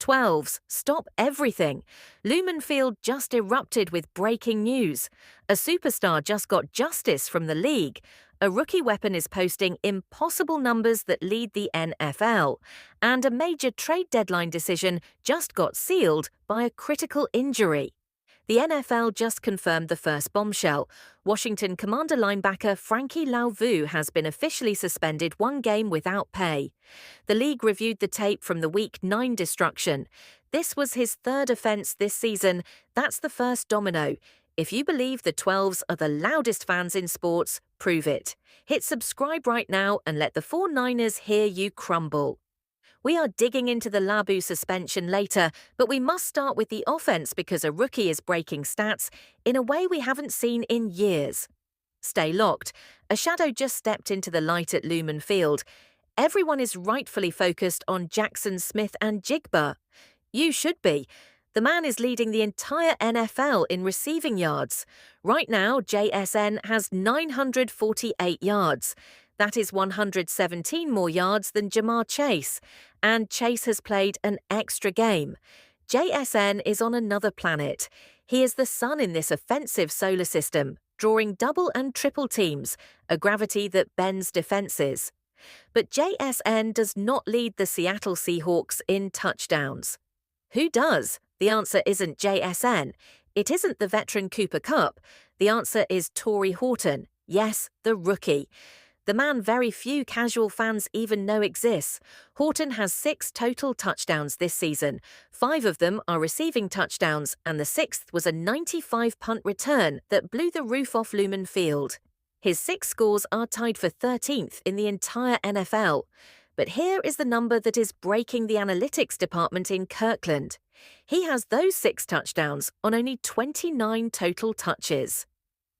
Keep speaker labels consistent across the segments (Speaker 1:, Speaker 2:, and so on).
Speaker 1: 12s, stop everything. Lumen Field just erupted with breaking news. A superstar just got justice from the league. A rookie weapon is posting impossible numbers that lead the NFL. And a major trade deadline decision just got sealed by a critical injury. The NFL just confirmed the first bombshell. Washington Commander linebacker Frankie Louvu has been officially suspended 1 game without pay. The league reviewed the tape from the Week 9 destruction. This was his 3rd offense this season. That's the first domino. If you believe the 12s are the loudest fans in sports, prove it. Hit subscribe right now and let the 49ers hear you crumble. We are digging into the Louvu suspension later, but we must start with the offense because a rookie is breaking stats in a way we haven't seen in years. Stay locked. A shadow just stepped into the light at Lumen Field. Everyone is rightfully focused on Jackson Smith and Jigba. You should be. The man is leading the entire NFL in receiving yards. Right now, JSN has 948 yards. That is 117 more yards than Jamar Chase, and Chase has played an extra game. JSN is on another planet. He is the sun in this offensive solar system, drawing double and triple teams, a gravity that bends defenses. But JSN does not lead the Seattle Seahawks in touchdowns. Who does? The answer isn't JSN. It isn't the veteran Cooper Kupp. The answer is Torrey Horton. Yes, the rookie. The man very few casual fans even know exists. Horton has 6 total touchdowns this season. 5 of them are receiving touchdowns, and the 6th was a 95 punt return that blew the roof off Lumen Field. His 6 scores are tied for 13th in the entire NFL. But here is the number that is breaking the analytics department in Kirkland. He has those 6 touchdowns on only 29 total touches.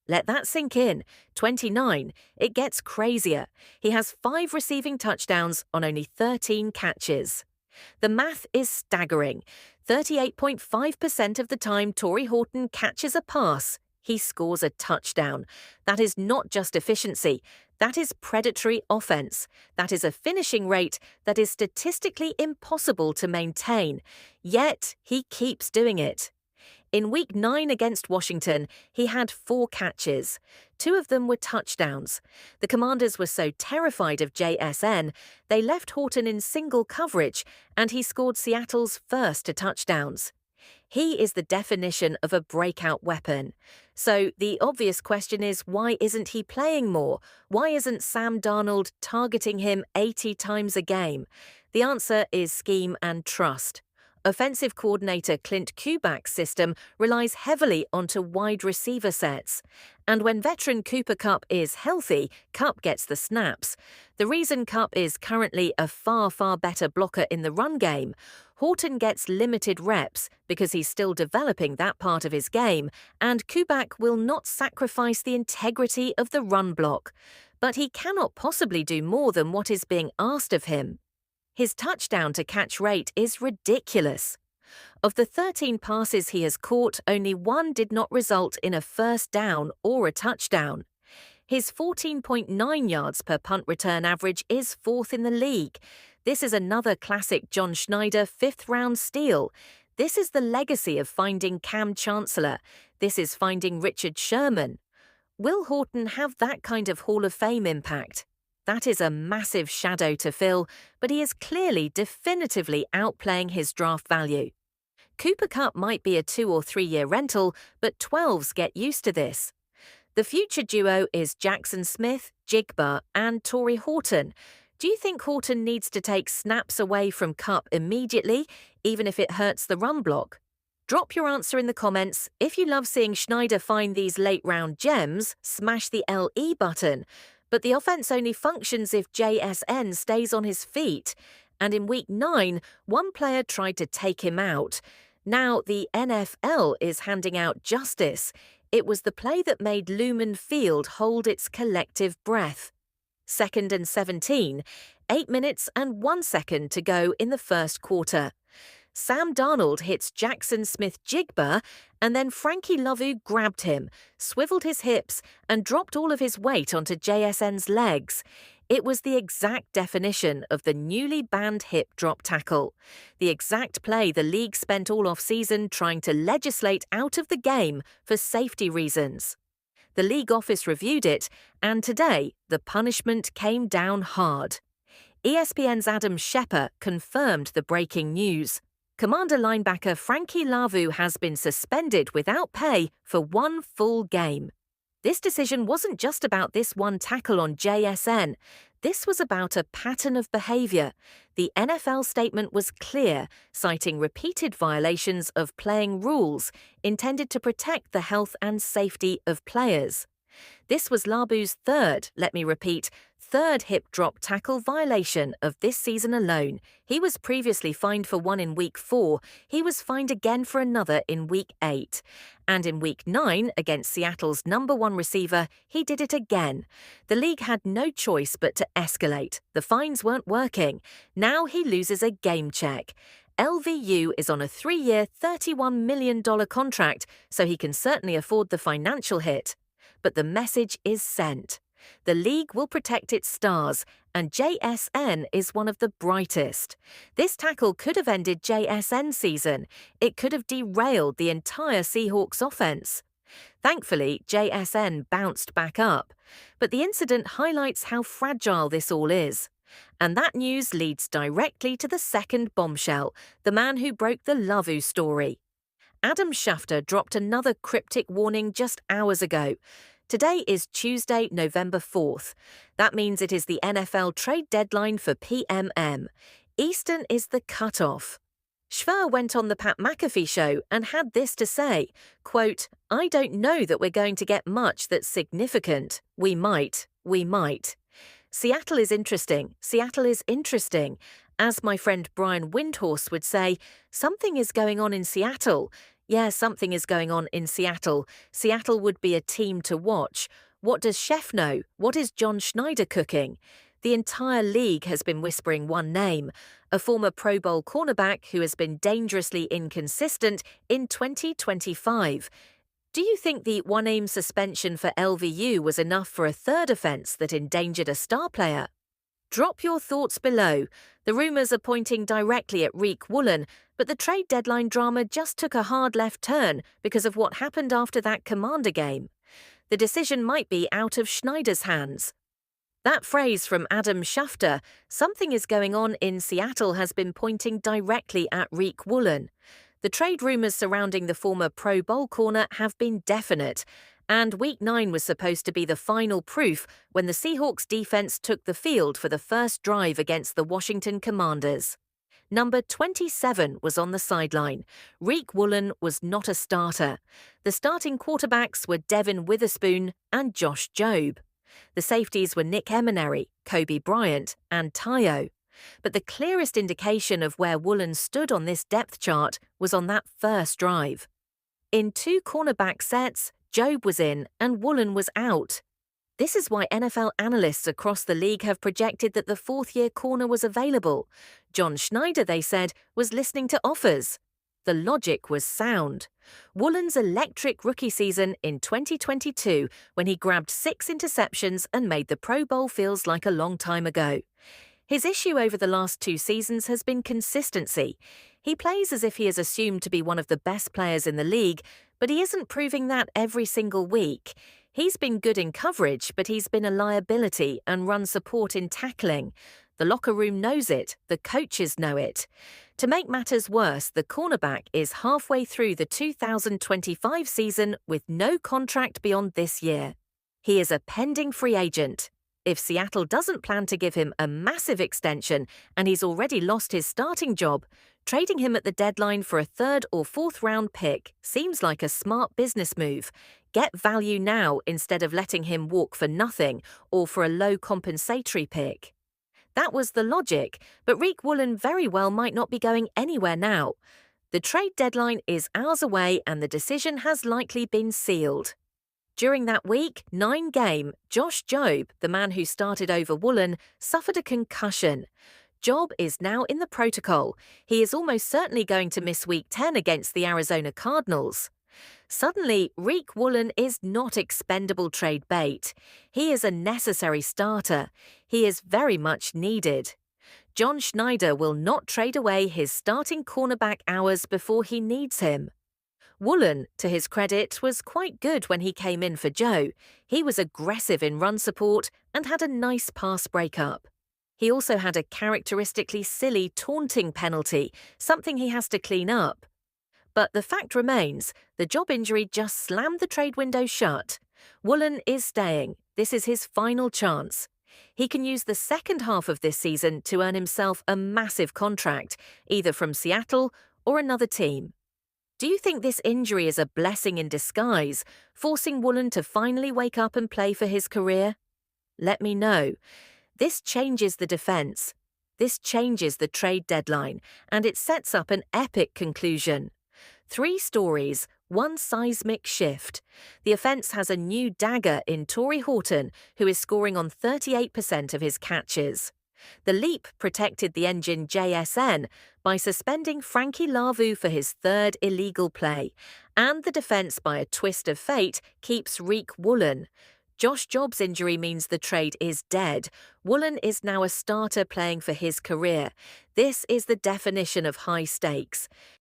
Speaker 1: Let that sink in. 29. It gets crazier. He has 5 receiving touchdowns on only 13 catches. The math is staggering. 38.5% of the time Torrey Horton catches a pass, he scores a touchdown. That is not just efficiency. That is predatory offense. That is a finishing rate that is statistically impossible to maintain. Yet, he keeps doing it. In Week 9 against Washington, he had 4 catches. 2 of them were touchdowns. The Commanders were so terrified of JSN, they left Horton in single coverage, and he scored Seattle's first 2 touchdowns. He is the definition of a breakout weapon. So the obvious question is, why isn't he playing more? Why isn't Sam Darnold targeting him 80 times a game? The answer is scheme and trust. Offensive coordinator Clint Kubiak's system relies heavily onto wide receiver sets. And when veteran Cooper Kupp is healthy, Kupp gets the snaps. The reason Kupp is currently a far, far better blocker in the run game, Horton gets limited reps because he's still developing that part of his game, and Kubiak will not sacrifice the integrity of the run block. But he cannot possibly do more than what is being asked of him. His touchdown-to-catch rate is ridiculous. Of the 13 passes he has caught, only 1 did not result in a first down or a touchdown. His 14.9 yards per punt return average is 4th in the league. This is another classic John Schneider 5th-round steal. This is the legacy of finding Cam Chancellor. This is finding Richard Sherman. Will Horton have that kind of Hall of Fame impact? That is a massive shadow to fill, but he is clearly definitively outplaying his draft value. Cooper Kupp might be a 2 or 3 year rental, but 12s get used to this. The future duo is Jackson Smith, Jigba, and Torrey Horton. Do you think Horton needs to take snaps away from Kupp immediately, even if it hurts the run block? Drop your answer in the comments. If you love seeing Schneider find these late-round gems, smash the LE button. But the offense only functions if JSN stays on his feet. And in Week 9, 1 player tried to take him out. Now the NFL is handing out justice. It was the play that made Lumen Field hold its collective breath. 2nd and 17, 8 minutes and 1 second to go in the first quarter. Sam Darnold hits Jackson Smith-Jigba, and then Frankie Louvu grabbed him, swiveled his hips, and dropped all of his weight onto JSN's legs. It was the exact definition of the newly banned hip drop tackle, the exact play the league spent all off-season trying to legislate out of the game for safety reasons. The league office reviewed it, and today the punishment came down hard. ESPN's Adam Schefter confirmed the breaking news. Commander linebacker Frankie Lavu has been suspended without pay for one full game. This decision wasn't just about this one tackle on JSN. This was about a pattern of behavior. The NFL statement was clear, citing repeated violations of playing rules intended to protect the health and safety of players. This was Labu's third hip drop tackle violation of this season alone. He was previously fined for one in Week 4. He was fined again for another in Week 8. And in Week 9, against Seattle's #1 receiver, he did it again. The league had no choice but to escalate. The fines weren't working. Now he loses a game check. LVU is on a 3-year, $31 million contract, so he can certainly afford the financial hit. But the message is sent. The league will protect its stars, and JSN is one of the brightest. This tackle could have ended JSN's season. It could have derailed the entire Seahawks offense. Thankfully, JSN bounced back up. But the incident highlights how fragile this all is. And that news leads directly to the second bombshell, the man who broke the Lavu story. Adam Schefter dropped another cryptic warning just hours ago. Today is Tuesday, November 4th. That means it is the NFL trade deadline for PMM. Eastern is the cutoff. Schefter went on the Pat McAfee show and had this to say, quote, "I don't know that we're going to get much that's significant. We might. Seattle is interesting. As my friend Brian Windhorse would say, something is going on in Seattle. Yeah, something is going on in Seattle. Seattle would be a team to watch. What does Chef know? What is John Schneider cooking?" The entire league has been whispering one name, a former Pro Bowl cornerback who has been dangerously inconsistent in 2025. Do you think the one-game suspension for LVU was enough for a third offense that endangered a star player? Drop your thoughts below. The rumors are pointing directly at Riq Woolen, but the trade deadline drama just took a hard left turn because of what happened after that Commander game. The decision might be out of Schneider's hands. That phrase from Adam Schefter, "something is going on in Seattle," has been pointing directly at Riq Woolen. The trade rumors surrounding the former Pro Bowl corner have been definite, and Week 9 was supposed to be the final proof when the Seahawks defense took the field for the first drive against the Washington Commanders. Number 27 was on the sideline. Riq Woolen was not a starter. The starting quarterbacks were Devin Witherspoon and Josh Jobe. The safeties were Nick Emenery, Kobe Bryant, and Tayo. But the clearest indication of where Woolen stood on this depth chart was on that first drive. In 2 cornerback sets, Jobe was in and Woolen was out. This is why NFL analysts across the league have projected that the fourth-year corner was available. John Schneider, they said, was listening to offers. The logic was sound. Woolen's electric rookie season in 2022, when he grabbed 6 interceptions and made the Pro Bowl, feels like a long time ago. His issue over the last 2 seasons has been consistency. He plays as if he is assumed to be one of the best players in the league, but he isn't proving that every single week. He's been good in coverage, but he's been a liability and run support in tackling. The locker room knows it. The coaches know it. To make matters worse, the cornerback is halfway through the 2025 season with no contract beyond this year. He is a pending free agent. If Seattle doesn't plan to give him a massive extension and he's already lost his starting job, trading him at the deadline for a 3rd or 4th round pick seems like a smart business move. Get value now instead of letting him walk for nothing or for a low compensatory pick. That was the logic, but Riq Woolen very well might not be going anywhere now. The trade deadline is hours away and the decision has likely been sealed. During that Week 9 game, Josh Jobe, the man who started over Woolen, suffered a concussion. Jobe is now in the protocol. He is almost certainly going to miss Week 10 against the Arizona Cardinals. Suddenly, Riq Woolen is not expendable trade bait. He is a necessary starter. He is very much needed. John Schneider will not trade away his starting cornerback hours before he needs him. Woolen, to his credit, was quite good when he came in for Joe. He was aggressive in run support and had a nice pass breakup. He also had a characteristically silly taunting penalty, something he has to clean up. But the fact remains, the job injury just slammed the trade window shut. Woolen is staying. This is his final chance. He can use the second half of this season to earn himself a massive contract, either from Seattle or another team. Do you think this injury is a blessing in disguise, forcing Woolen to finally wake up and play for his career? Let me know. This changes the defense. This changes the trade deadline, and it sets up an epic conclusion. 3 stories, 1 seismic shift. The offense has a new dagger in Torrey Horton, who is scoring on 38% of his catches. The leap protected the engine JSN by suspending Frankie Lavu for his 3rd illegal play, and the defense, by a twist of fate, keeps Riq Woolen. Josh Jobs' injury means the trade is dead. Woolen is now a starter playing for his career. This is the definition of high stakes.